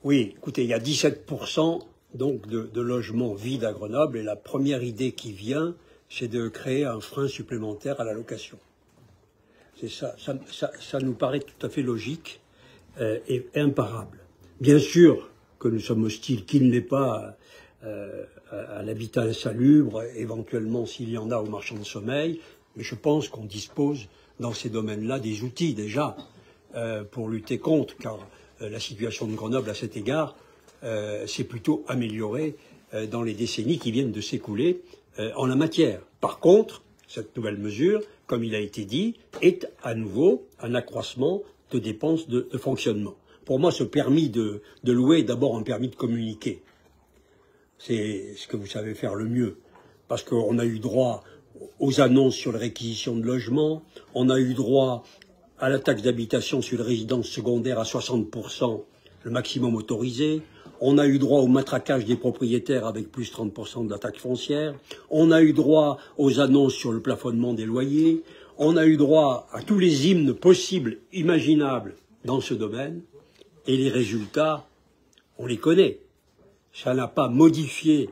Oui, écoutez, il y a 17% donc de logements vides à Grenoble et la première idée qui vient, c'est de créer un frein supplémentaire à la location. C'est ça nous paraît tout à fait logique et imparable. Bien sûr que nous sommes hostiles, qu'il n'est pas à l'habitat insalubre, éventuellement s'il y en a aux marchands de sommeil, mais je pense qu'on dispose dans ces domaines-là des outils déjà pour lutter contre, car la situation de Grenoble à cet égard s'est plutôt améliorée dans les décennies qui viennent de s'écouler en la matière. Par contre, cette nouvelle mesure, comme il a été dit, est à nouveau un accroissement de dépenses de fonctionnement. Pour moi, ce permis de louer est d'abord un permis de communiquer. C'est ce que vous savez faire le mieux. Parce qu'on a eu droit aux annonces sur les réquisitions de logements, on a eu droit à la taxe d'habitation sur les résidences secondaires à 60%, le maximum autorisé, on a eu droit au matraquage des propriétaires avec plus 30% de la taxe foncière, on a eu droit aux annonces sur le plafonnement des loyers, on a eu droit à tous les hymnes possibles, imaginables dans ce domaine, et les résultats, on les connaît. Ça n'a pas modifié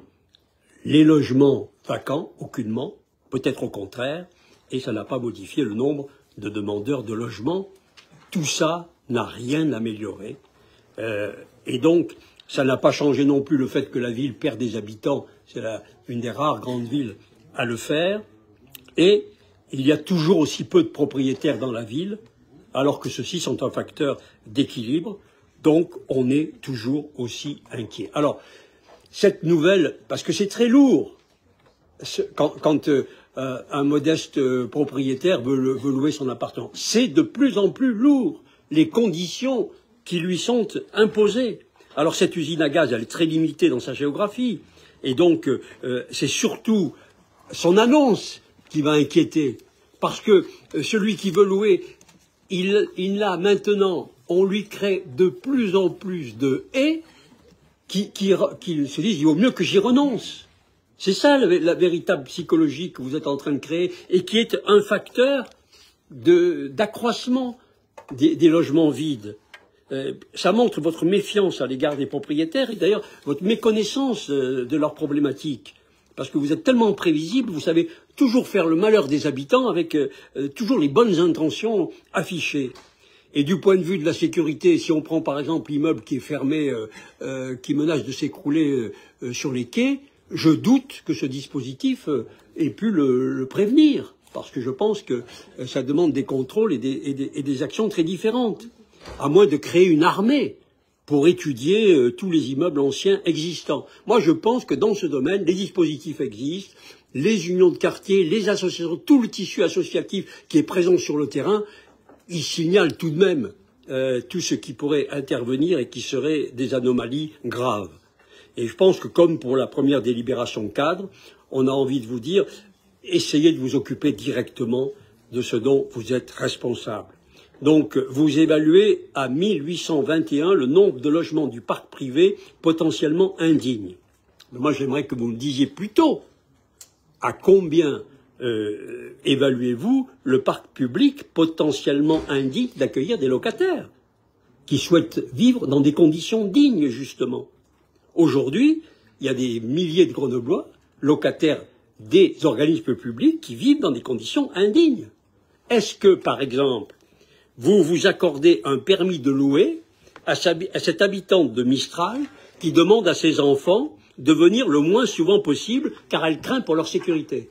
les logements vacants, aucunement, peut-être au contraire, et ça n'a pas modifié le nombre de demandeurs de logement. Tout ça n'a rien amélioré. Et donc, ça n'a pas changé non plus le fait que la ville perd des habitants. C'est une des rares grandes villes à le faire. Et il y a toujours aussi peu de propriétaires dans la ville, alors que ceux-ci sont un facteur d'équilibre. Donc, on est toujours aussi inquiet. Alors, cette nouvelle, parce que c'est très lourd, quand un modeste propriétaire veut louer son appartement, c'est de plus en plus lourd, les conditions qui lui sont imposées. Alors, cette usine à gaz, elle est très limitée dans sa géographie, et donc, c'est surtout son annonce qui va inquiéter, parce que celui qui veut louer, il a maintenant, on lui crée de plus en plus de haies qui se disent, il vaut mieux que j'y renonce. C'est ça la véritable psychologie que vous êtes en train de créer et qui est un facteur d'accroissement des logements vides. Ça montre votre méfiance à l'égard des propriétaires et d'ailleurs votre méconnaissance de leurs problématiques. Parce que vous êtes tellement prévisible, vous savez toujours faire le malheur des habitants avec toujours les bonnes intentions affichées. Et du point de vue de la sécurité, si on prend par exemple l'immeuble qui est fermé, qui menace de s'écrouler sur les quais, je doute que ce dispositif ait pu le prévenir, parce que je pense que ça demande des contrôles et des actions très différentes, à moins de créer une armée pour étudier tous les immeubles anciens existants. Moi, je pense que dans ce domaine, les dispositifs existent, les unions de quartier, les associations, tout le tissu associatif qui est présent sur le terrain, il signale tout de même tout ce qui pourrait intervenir et qui serait des anomalies graves. Et je pense que comme pour la première délibération cadre, on a envie de vous dire, essayez de vous occuper directement de ce dont vous êtes responsable. Donc, vous évaluez à 1821 le nombre de logements du parc privé potentiellement indignes. Mais moi, j'aimerais que vous me disiez plutôt à combien évaluez-vous le parc public potentiellement indigne d'accueillir des locataires qui souhaitent vivre dans des conditions dignes, justement. Aujourd'hui, il y a des milliers de Grenoblois, locataires des organismes publics, qui vivent dans des conditions indignes. Est-ce que, par exemple, vous vous accordez un permis de louer à cette habitante de Mistral qui demande à ses enfants de venir le moins souvent possible car elle craint pour leur sécurité?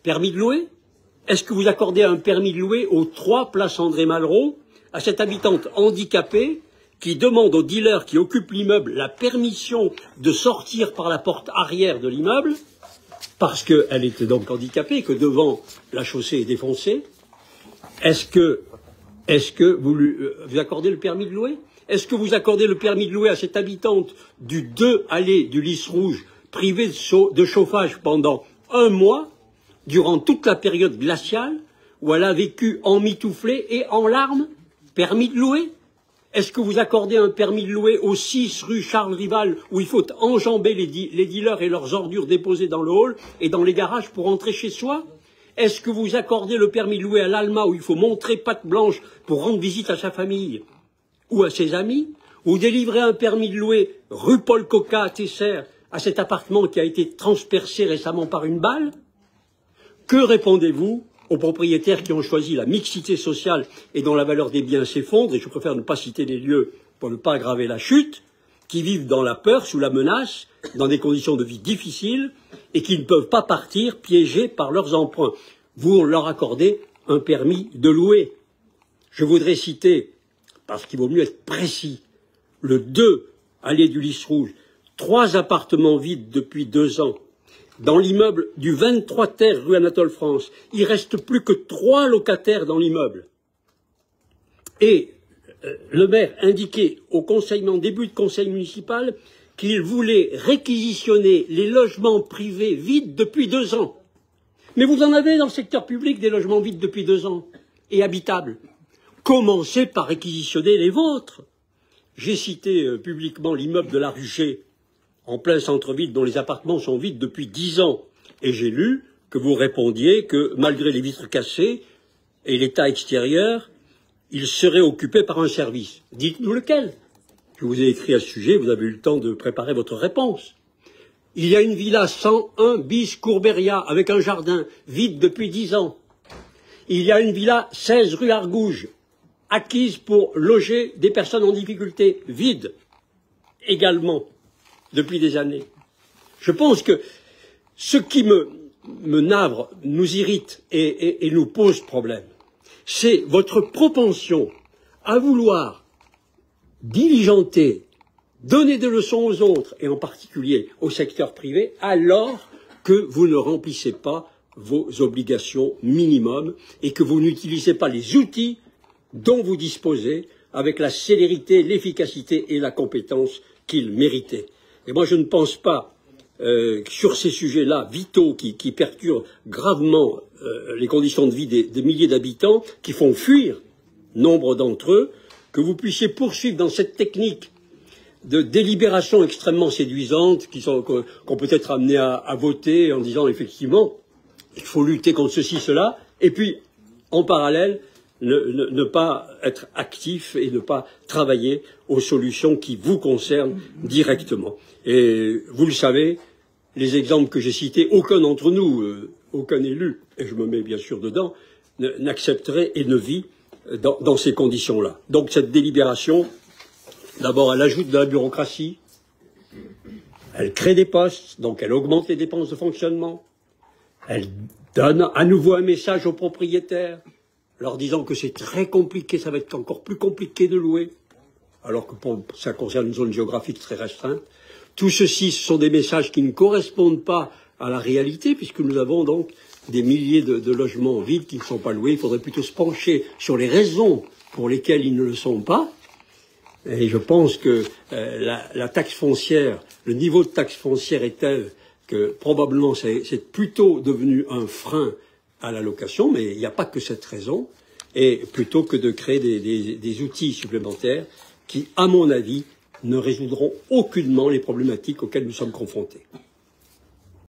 Permis de louer? Est-ce que vous accordez un permis de louer aux 3 places André Malraux à cette habitante handicapée qui demande au dealer qui occupe l'immeuble la permission de sortir par la porte arrière de l'immeuble parce qu'elle était donc handicapée et que devant la chaussée est défoncée? Est-ce que vous accordez le permis de louer? Est-ce que vous accordez le permis de louer à cette habitante du 2 allée du Lys Rouge privée de chauffage pendant 1 mois durant toute la période glaciale où elle a vécu emmitouflée et en larmes? Permis de louer? Est-ce que vous accordez un permis de louer au 6 rue Charles Rival où il faut enjamber les dealers et leurs ordures déposées dans le hall et dans les garages pour entrer chez soi? Est-ce que vous accordez le permis de louer à l'Alma où il faut montrer patte blanche pour rendre visite à sa famille ou à ses amis? Vous délivrez un permis de louer rue Paul Coca à Tesser, à cet appartement qui a été transpercé récemment par une balle? Que répondez-vous aux propriétaires qui ont choisi la mixité sociale et dont la valeur des biens s'effondre, et je préfère ne pas citer les lieux pour ne pas aggraver la chute, qui vivent dans la peur, sous la menace, dans des conditions de vie difficiles, et qui ne peuvent pas partir piégés par leurs emprunts? Vous leur accordez un permis de louer. Je voudrais citer, parce qu'il vaut mieux être précis, le 2, allée du Lys Rouge, 3 appartements vides depuis 2 ans. Dans l'immeuble du 23 Terre, rue Anatole France, il ne reste plus que 3 locataires dans l'immeuble. Et le maire indiquait en début de conseil municipal qu'il voulait réquisitionner les logements privés vides depuis 2 ans. Mais vous en avez dans le secteur public des logements vides depuis 2 ans et habitables. Commencez par réquisitionner les vôtres. J'ai cité publiquement l'immeuble de la Ruchée, en plein centre-ville, dont les appartements sont vides depuis 10 ans. Et j'ai lu que vous répondiez que, malgré les vitres cassées et l'état extérieur, il serait occupé par un service. Dites-nous lequel. Je vous ai écrit à ce sujet, vous avez eu le temps de préparer votre réponse. Il y a une villa 101 bis Courberia, avec un jardin, vide depuis 10 ans. Il y a une villa 16 rue Argouges, acquise pour loger des personnes en difficulté, vide, également, depuis des années. Je pense que ce qui me navre, nous irrite et nous pose problème, c'est votre propension à vouloir diligenter, donner des leçons aux autres, et en particulier au secteur privé, alors que vous ne remplissez pas vos obligations minimum et que vous n'utilisez pas les outils dont vous disposez avec la célérité, l'efficacité et la compétence qu'ils méritaient. Et moi, je ne pense pas sur ces sujets-là vitaux qui perturbent gravement les conditions de vie des milliers d'habitants, qui font fuir nombre d'entre eux, que vous puissiez poursuivre dans cette technique de délibération extrêmement séduisante qu'on peut être amené à voter en disant effectivement il faut lutter contre ceci, cela, et puis en parallèle ne pas être actif et ne pas travailler aux solutions qui vous concernent directement. Et vous le savez, les exemples que j'ai cités, aucun d'entre nous, aucun élu, et je me mets bien sûr dedans, n'accepterait et ne vit dans ces conditions-là. Donc cette délibération, d'abord elle ajoute de la bureaucratie, elle crée des postes, donc elle augmente les dépenses de fonctionnement, elle donne à nouveau un message aux propriétaires, leur disant que c'est très compliqué, ça va être encore plus compliqué de louer, alors que ça concerne une zone géographique très restreinte. Tout ceci, ce sont des messages qui ne correspondent pas à la réalité, puisque nous avons donc des milliers de logements vides qui ne sont pas loués. Il faudrait plutôt se pencher sur les raisons pour lesquelles ils ne le sont pas. Et je pense que la taxe foncière, le niveau de taxe foncière est tel que probablement c'est plutôt devenu un frein à la location, mais il n'y a pas que cette raison, et plutôt que de créer des outils supplémentaires qui, à mon avis, ne résoudront aucunement les problématiques auxquelles nous sommes confrontés.